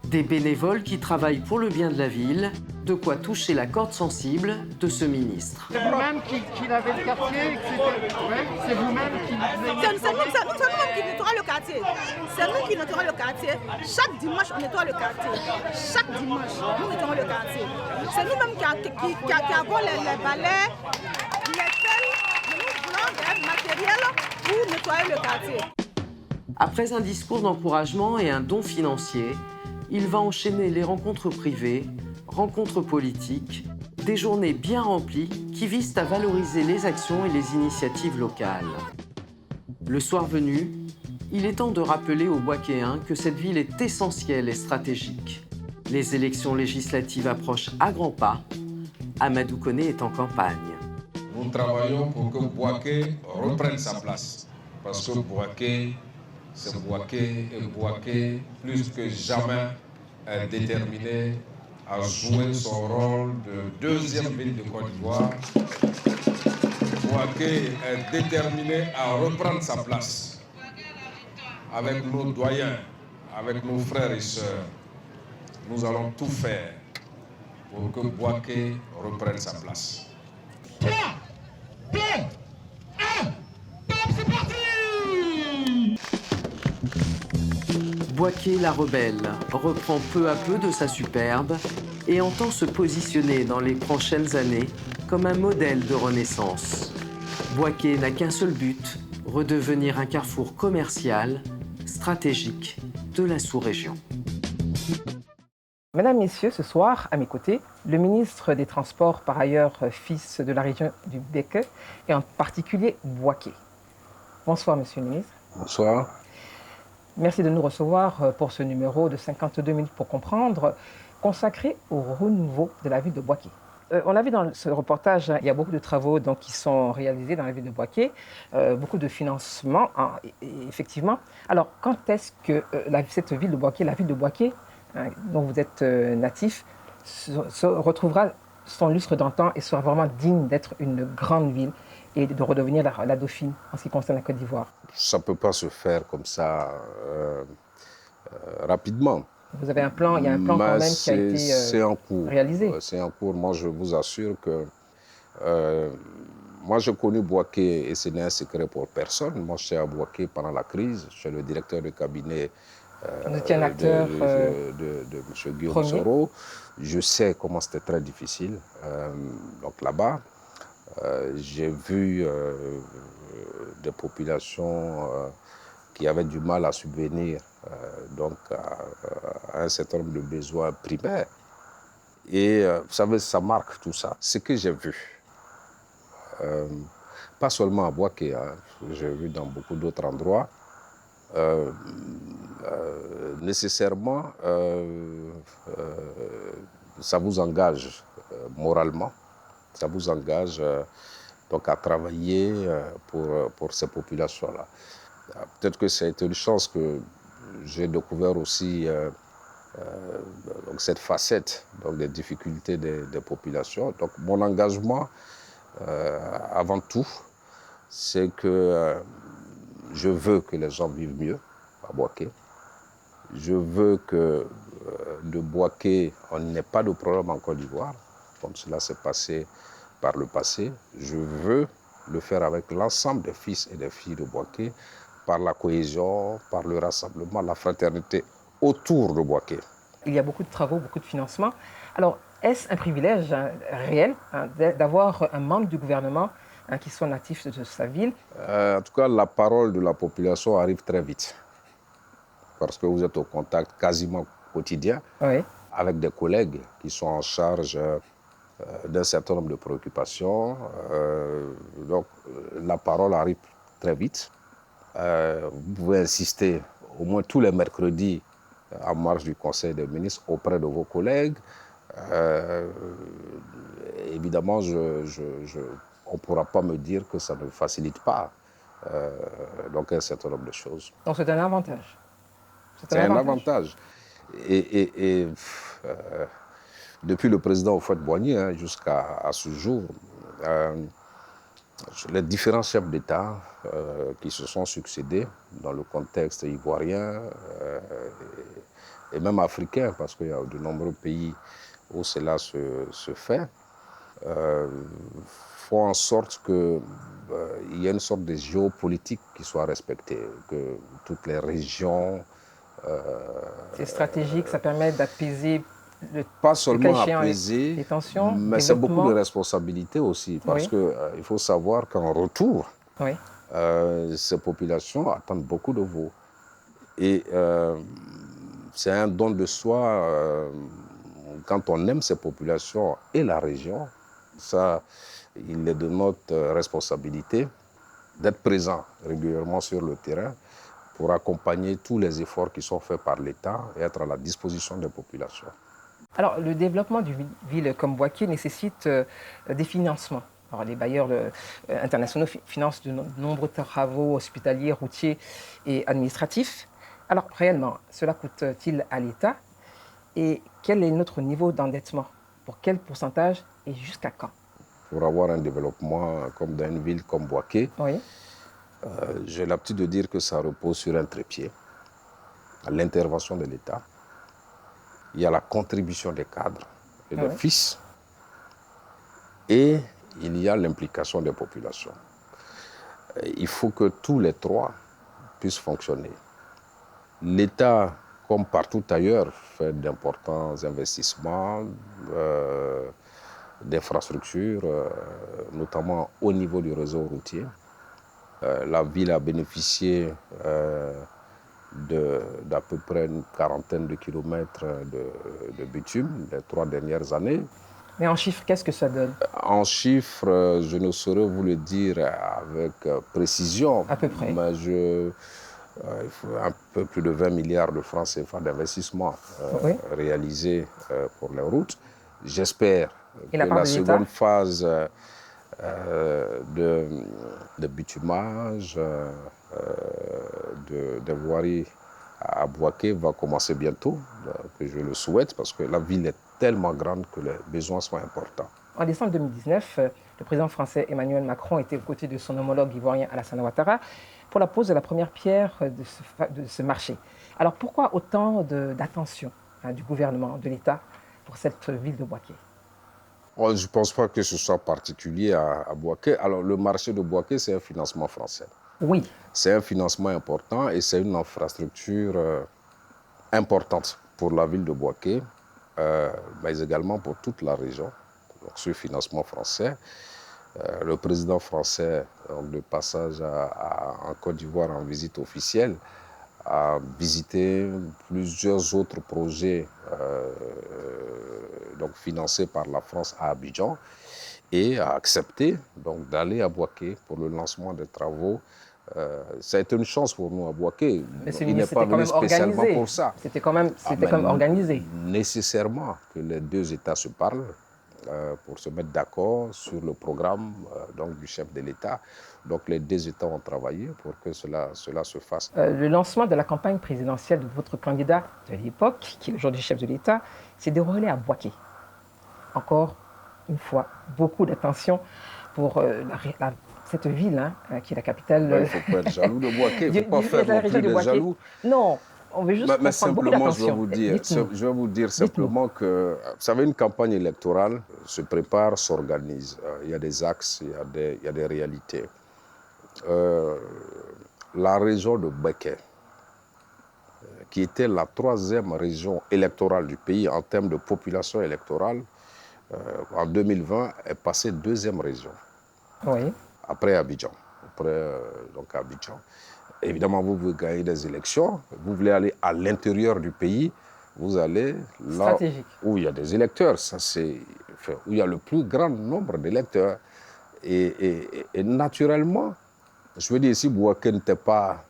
Des bénévoles qui travaillent pour le bien de la ville, de quoi toucher la corde sensible de ce ministre. C'est vous-même qui lavez le quartier? C'est vous-même qui... C'est nous-mêmes qui nettoyons le quartier. C'est nous qui nettoyons le quartier. Chaque dimanche, on nettoie le quartier. Chaque dimanche, nous nettoyons le quartier. C'est nous-mêmes qui avons les balais, les pelles. Nous voulons des matériels pour nettoyer le quartier. Après un discours d'encouragement et un don financier, il va enchaîner les rencontres privées, rencontres politiques, des journées bien remplies qui visent à valoriser les actions et les initiatives locales. Le soir venu, il est temps de rappeler aux Boakéens que cette ville est essentielle et stratégique. Les élections législatives approchent à grands pas. Amadou Koné est en campagne. Nous travaillons pour que Boaké reprenne sa place. Parce que Boaké, c'est Boaké et Boaké, plus que jamais, est déterminé à jouer son rôle de deuxième ville de Côte d'Ivoire. Boaké est déterminé à reprendre sa place. Avec nos doyens, avec nos frères et sœurs, nous allons tout faire pour que Boaké reprenne sa place. 3, 2, 1, c'est parti! Boaké la rebelle reprend peu à peu de sa superbe et entend se positionner dans les prochaines années comme un modèle de renaissance. Boaké n'a qu'un seul but, redevenir un carrefour commercial, stratégique de la sous-région. Mesdames, Messieurs, ce soir, à mes côtés, le ministre des Transports, par ailleurs fils de la région du Béke, et en particulier Boaké. Bonsoir, Monsieur le ministre. Bonsoir. Merci de nous recevoir pour ce numéro de 52 minutes pour comprendre, consacré au renouveau de la ville de Boaké. On a vu dans ce reportage, il y a beaucoup de travaux donc, qui sont réalisés dans la ville de Boaké, beaucoup de financements, effectivement. Alors, quand est-ce que cette ville de Boaké, la ville de Boaké, dont vous êtes natif, se retrouvera son lustre d'antan et sera vraiment digne d'être une grande ville et de redevenir la Dauphine en ce qui concerne la Côte d'Ivoire? Ça ne peut pas se faire comme ça rapidement. Vous avez un plan, il y a un plan quand même qui a été réalisé. C'est en cours. Moi, je vous assure que moi, j'ai connu Boaké et ce n'est un secret pour personne. Moi, j'étais à Boaké pendant la crise. Je suis le directeur de cabinet de M. Guillaume Soro. Je sais comment c'était très difficile. Donc là-bas, j'ai vu des populations qui avaient du mal à subvenir donc à un certain nombre de besoins primaires. Et vous savez, ça marque tout ça. Ce que j'ai vu, pas seulement à Boaké, j'ai vu dans beaucoup d'autres endroits, nécessairement, ça vous engage moralement, ça vous engage donc à travailler pour ces populations-là. Peut-être que ça a été une chance que j'ai découvert aussi donc cette facette donc des difficultés des populations. Donc mon engagement, avant tout, c'est que je veux que les gens vivent mieux à Boaké. Je veux que de Boaké, on n'ait pas de problème en Côte d'Ivoire, comme cela s'est passé par le passé. Je veux le faire avec l'ensemble des fils et des filles de Boaké, par la cohésion, par le rassemblement, la fraternité autour de Boaké. Il y a beaucoup de travaux, beaucoup de financements. Alors, est-ce un privilège réel d'avoir un membre du gouvernement qui soit natif de sa ville? En tout cas, la parole de la population arrive très vite. Parce que vous êtes au contact quasiment quotidien avec des collègues qui sont en charge d'un certain nombre de préoccupations. Donc, la parole arrive très vite. Vous pouvez insister au moins tous les mercredis en marge du Conseil des ministres auprès de vos collègues. Évidemment, on ne pourra pas me dire que ça ne facilite pas donc un certain nombre de choses. Donc c'est un avantage. C'est un avantage. Et depuis le président Houphouët-Boigny jusqu'à ce jour, les différents chefs d'État qui se sont succédés dans le contexte ivoirien et même africain, parce qu'il y a de nombreux pays où cela se fait, font en sorte qu'il y ait une sorte de géopolitique qui soit respectée, que toutes les régions... c'est stratégique, ça permet d'apaiser pas seulement apaiser, les tensions, mais c'est beaucoup de responsabilités aussi, parce qu'il faut savoir qu'en retour, ces populations attendent beaucoup de vous. Et c'est un don de soi quand on aime ces populations et la région. Ça, il est de notre responsabilité d'être présent régulièrement sur le terrain pour accompagner tous les efforts qui sont faits par l'État et être à la disposition des populations. Alors, le développement d'une ville comme Bouaké nécessite des financements. Alors, les bailleurs internationaux financent de nombreux travaux hospitaliers, routiers et administratifs. Alors, réellement, cela coûte-t-il à l'État? Et quel est notre niveau d'endettement? Pour quel pourcentage et jusqu'à quand? Pour avoir un développement comme dans une ville comme Bouaké, oui. J'ai l'habitude de dire que ça repose sur un trépied. L'intervention de l'État, il y a la contribution des cadres et des fils, et il y a l'implication des populations. Il faut que tous les trois puissent fonctionner. L'État, comme partout ailleurs, fait d'importants investissements d'infrastructures, notamment au niveau du réseau routier. La ville a bénéficié d'à peu près une quarantaine de kilomètres de bitume les 3 dernières années. Mais en chiffres, qu'est-ce que ça donne? En chiffres, je ne saurais vous le dire avec précision. À peu près. Mais il faut un peu plus de 20 milliards de francs CFA d'investissement réalisés pour les routes. J'espère que la seconde phase de bitumage, de voirie à Bouaké va commencer bientôt, que je le souhaite, parce que la ville est tellement grande que les besoins sont importants. En décembre 2019, le président français Emmanuel Macron était aux côtés de son homologue ivoirien Alassane Ouattara pour la pose de la première pierre de ce marché. Alors pourquoi autant d'attention du gouvernement, de l'État, pour cette ville de Bouaké? Je ne pense pas que ce soit particulier à Bouaké. Alors, le marché de Bouaké, c'est un financement français. Oui. C'est un financement important et c'est une infrastructure importante pour la ville de Bouaké, mais également pour toute la région. Donc, ce financement français, le président français, de passage en Côte d'Ivoire en visite officielle, a visité plusieurs autres projets donc financés par la France à Abidjan et a accepté donc d'aller à Bouaké pour le lancement des travaux. Ça a été une chance pour nous à Bouaké. Il n'est pas venu spécialement pour ça. C'était quand même organisé. Nécessairement que les deux États se parlent pour se mettre d'accord sur le programme donc, du chef de l'État. Donc les deux États ont travaillé pour que cela se fasse. Le lancement de la campagne présidentielle de votre candidat de l'époque, qui est aujourd'hui chef de l'État, s'est déroulé à Bouaké. Encore une fois, beaucoup d'attention pour cette ville, qui est la capitale. Il ne faut pas être jaloux de Bouaké, il ne faut pas faire non plus des jaloux. Non, on veut juste mais simplement, je vais vous dire simplement que, vous savez, une campagne électorale se prépare, s'organise. Il y a des axes, il y a des réalités. La région de Bouaké, qui était la 3e région électorale du pays en termes de population électorale, en 2020 est passée 2e région. Oui. Après Abidjan. Donc Abidjan. Évidemment, vous voulez gagner des élections, vous voulez aller à l'intérieur du pays, vous allez là où il y a des électeurs, où il y a le plus grand nombre d'électeurs. Et naturellement, je veux dire, si Bouaké n'avait pas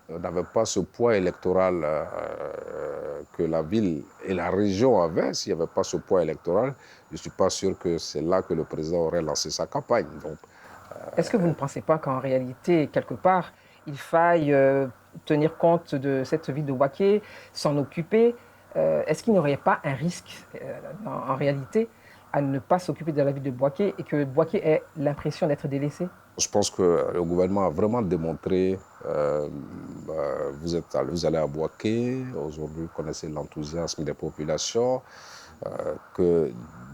ce poids électoral que la ville et la région avaient, s'il n'y avait pas ce poids électoral, je ne suis pas sûr que c'est là que le président aurait lancé sa campagne. Est-ce que vous ne pensez pas qu'en réalité, quelque part, il faille tenir compte de cette ville de Bouaké, s'en occuper? Est-ce qu'il n'y aurait pas un risque, en réalité, à ne pas s'occuper de la ville de Bouaké et que Bouaké ait l'impression d'être délaissé? Je pense que le gouvernement a vraiment démontré, vous allez à Bouaké, aujourd'hui vous connaissez l'enthousiasme des populations, que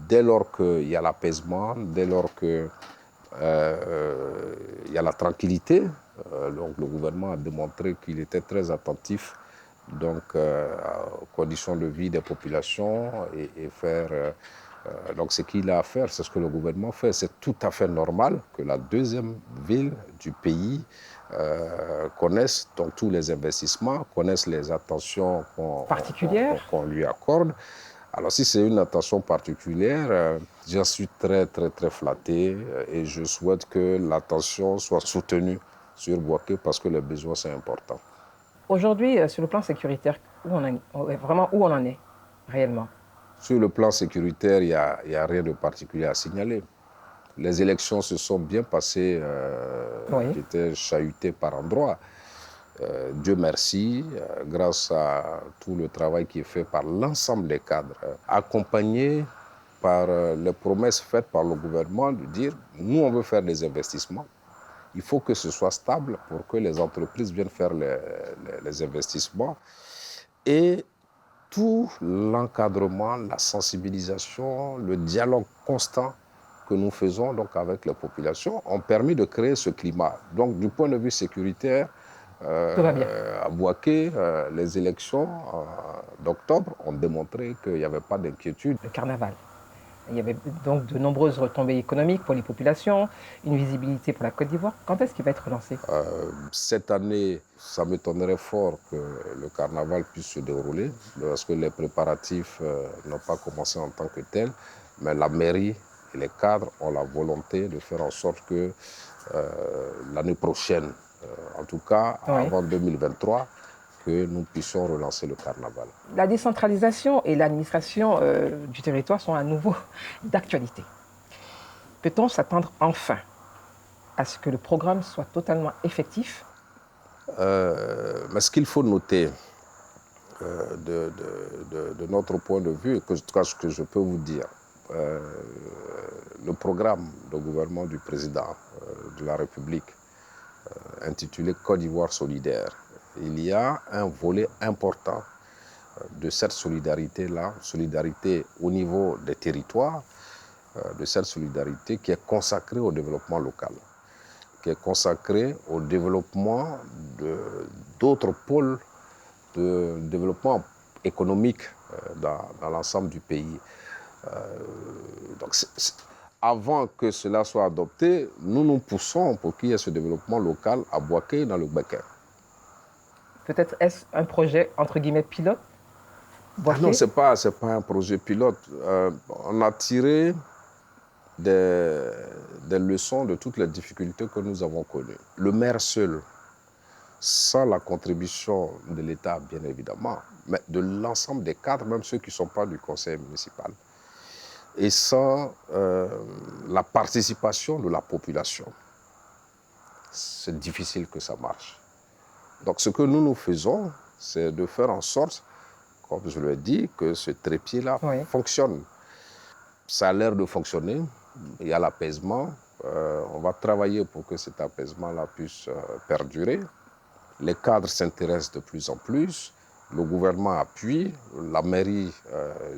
dès lors qu'il y a l'apaisement, dès lors qu'il y a la tranquillité, donc le gouvernement a démontré qu'il était très attentif donc, aux conditions de vie des populations et faire Donc ce qu'il a à faire, c'est ce que le gouvernement fait. C'est tout à fait normal que la deuxième ville du pays connaisse donc tous les investissements, connaisse les attentions qu'on lui accorde. Alors si c'est une attention particulière, j'en suis très flatté et je souhaite que l'attention soit soutenue sur Bouaké parce que le besoin c'est important. Aujourd'hui, sur le plan sécuritaire, où on en est réellement? Sur le plan sécuritaire, il n'y a rien de particulier à signaler. Les élections se sont bien passées, j'étais chahuté par endroits. Dieu merci, grâce à tout le travail qui est fait par l'ensemble des cadres, accompagné par les promesses faites par le gouvernement de dire « nous, on veut faire des investissements ». Il faut que ce soit stable pour que les entreprises viennent faire les investissements. Et tout l'encadrement, la sensibilisation, le dialogue constant que nous faisons donc avec les populations ont permis de créer ce climat. Donc du point de vue sécuritaire, à Bouaké, les élections d'octobre ont démontré qu'il n'y avait pas d'inquiétude. Le carnaval. Il y avait donc de nombreuses retombées économiques pour les populations, une visibilité pour la Côte d'Ivoire. Quand est-ce qu'il va être lancé? Cette année, ça m'étonnerait fort que le carnaval puisse se dérouler, parce que les préparatifs n'ont pas commencé en tant que tels, mais la mairie et les cadres ont la volonté de faire en sorte que l'année prochaine, en tout cas avant 2023, que nous puissions relancer le carnaval. La décentralisation et l'administration du territoire sont à nouveau d'actualité. Peut-on s'attendre enfin à ce que le programme soit totalement effectif? Mais ce qu'il faut noter de notre point de vue, et que, en tout cas ce que je peux vous dire, le programme de gouvernement du président de la République intitulé Côte d'Ivoire solidaire, il y a un volet important de cette solidarité-là, solidarité au niveau des territoires, de cette solidarité qui est consacrée au développement local, qui est consacrée au développement d'autres pôles de développement économique dans l'ensemble du pays. Donc avant que cela soit adopté, nous nous poussons pour qu'il y ait ce développement local à Bouaké et dans le Béquin. Peut-être est-ce un projet, entre guillemets, pilote? Non, ce n'est pas un projet pilote. On a tiré des leçons de toutes les difficultés que nous avons connues. Le maire seul, sans la contribution de l'État, bien évidemment, mais de l'ensemble des cadres, même ceux qui ne sont pas du conseil municipal, et sans la participation de la population, c'est difficile que ça marche. Donc ce que nous faisons, c'est de faire en sorte, comme je l'ai dit, que ce trépied-là fonctionne. Ça a l'air de fonctionner, il y a l'apaisement, on va travailler pour que cet apaisement-là puisse perdurer. Les cadres s'intéressent de plus en plus, le gouvernement appuie, la mairie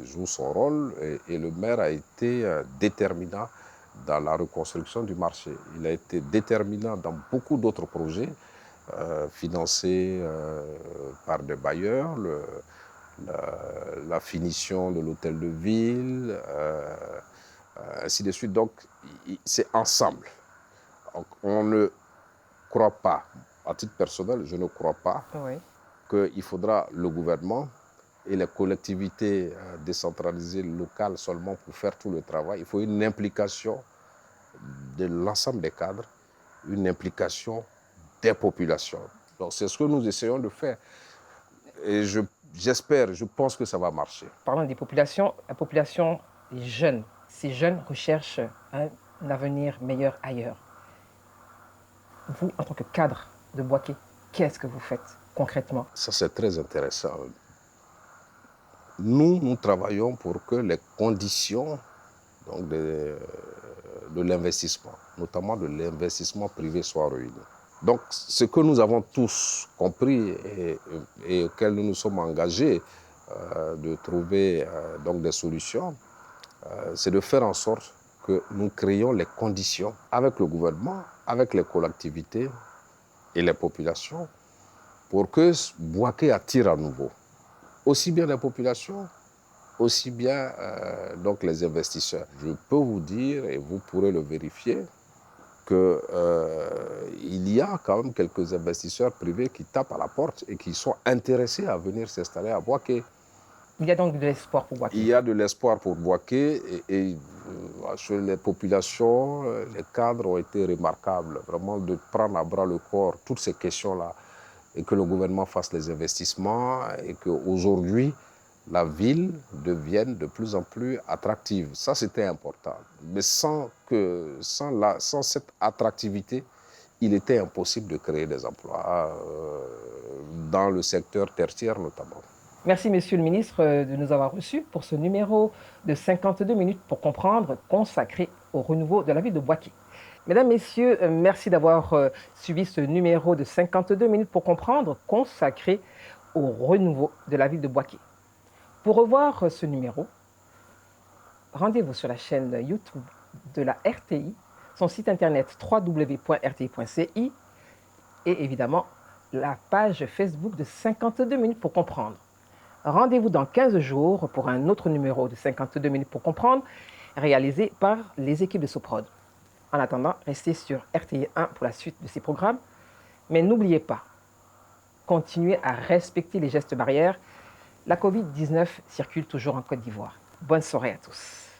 joue son rôle et le maire a été déterminant dans la reconstruction du marché. Il a été déterminant dans beaucoup d'autres projets financés par des bailleurs, la finition de l'hôtel de ville, ainsi de suite. Donc, c'est ensemble. Donc, on ne croit pas, à titre personnel, je ne crois pas qu'il faudra le gouvernement et les collectivités décentralisées locales seulement pour faire tout le travail. Il faut une implication de l'ensemble des cadres, une implication des populations. Donc c'est ce que nous essayons de faire. Et j'espère, je pense que ça va marcher. Parlons des populations, la population est jeune. Ces jeunes recherchent un avenir meilleur ailleurs. Vous, en tant que cadre de Bouaké, qu'est-ce que vous faites concrètement? Ça, c'est très intéressant. Nous travaillons pour que les conditions donc, de l'investissement, notamment de l'investissement privé, soient réunies. Donc, ce que nous avons tous compris et auquel nous nous sommes engagés de trouver donc des solutions, c'est de faire en sorte que nous créions les conditions avec le gouvernement, avec les collectivités et les populations pour que Bouaké attire à nouveau aussi bien les populations aussi bien donc les investisseurs. Je peux vous dire, et vous pourrez le vérifier, qu'il y a quand même quelques investisseurs privés qui tapent à la porte et qui sont intéressés à venir s'installer à Bouaké. Il y a donc de l'espoir pour Bouaké. Il y a de l'espoir pour Bouaké et sur les populations, les cadres ont été remarquables, vraiment de prendre à bras le corps toutes ces questions-là et que le gouvernement fasse les investissements et qu'aujourd'hui, la ville devienne de plus en plus attractive. Ça, c'était important. Mais sans cette attractivité, il était impossible de créer des emplois dans le secteur tertiaire notamment. Merci, Monsieur le ministre, de nous avoir reçus pour ce numéro de 52 minutes pour comprendre, consacré au renouveau de la ville de Bouaké. Mesdames, Messieurs, merci d'avoir suivi ce numéro de 52 minutes pour comprendre, consacré au renouveau de la ville de Bouaké. Pour revoir ce numéro, rendez-vous sur la chaîne YouTube de la RTI, son site internet www.rti.ci et évidemment la page Facebook de 52 minutes pour comprendre. Rendez-vous dans 15 jours pour un autre numéro de 52 minutes pour comprendre, réalisé par les équipes de Soprod. En attendant, restez sur RTI 1 pour la suite de ces programmes. Mais n'oubliez pas, continuez à respecter les gestes barrières. La Covid-19 circule toujours en Côte d'Ivoire. Bonne soirée à tous.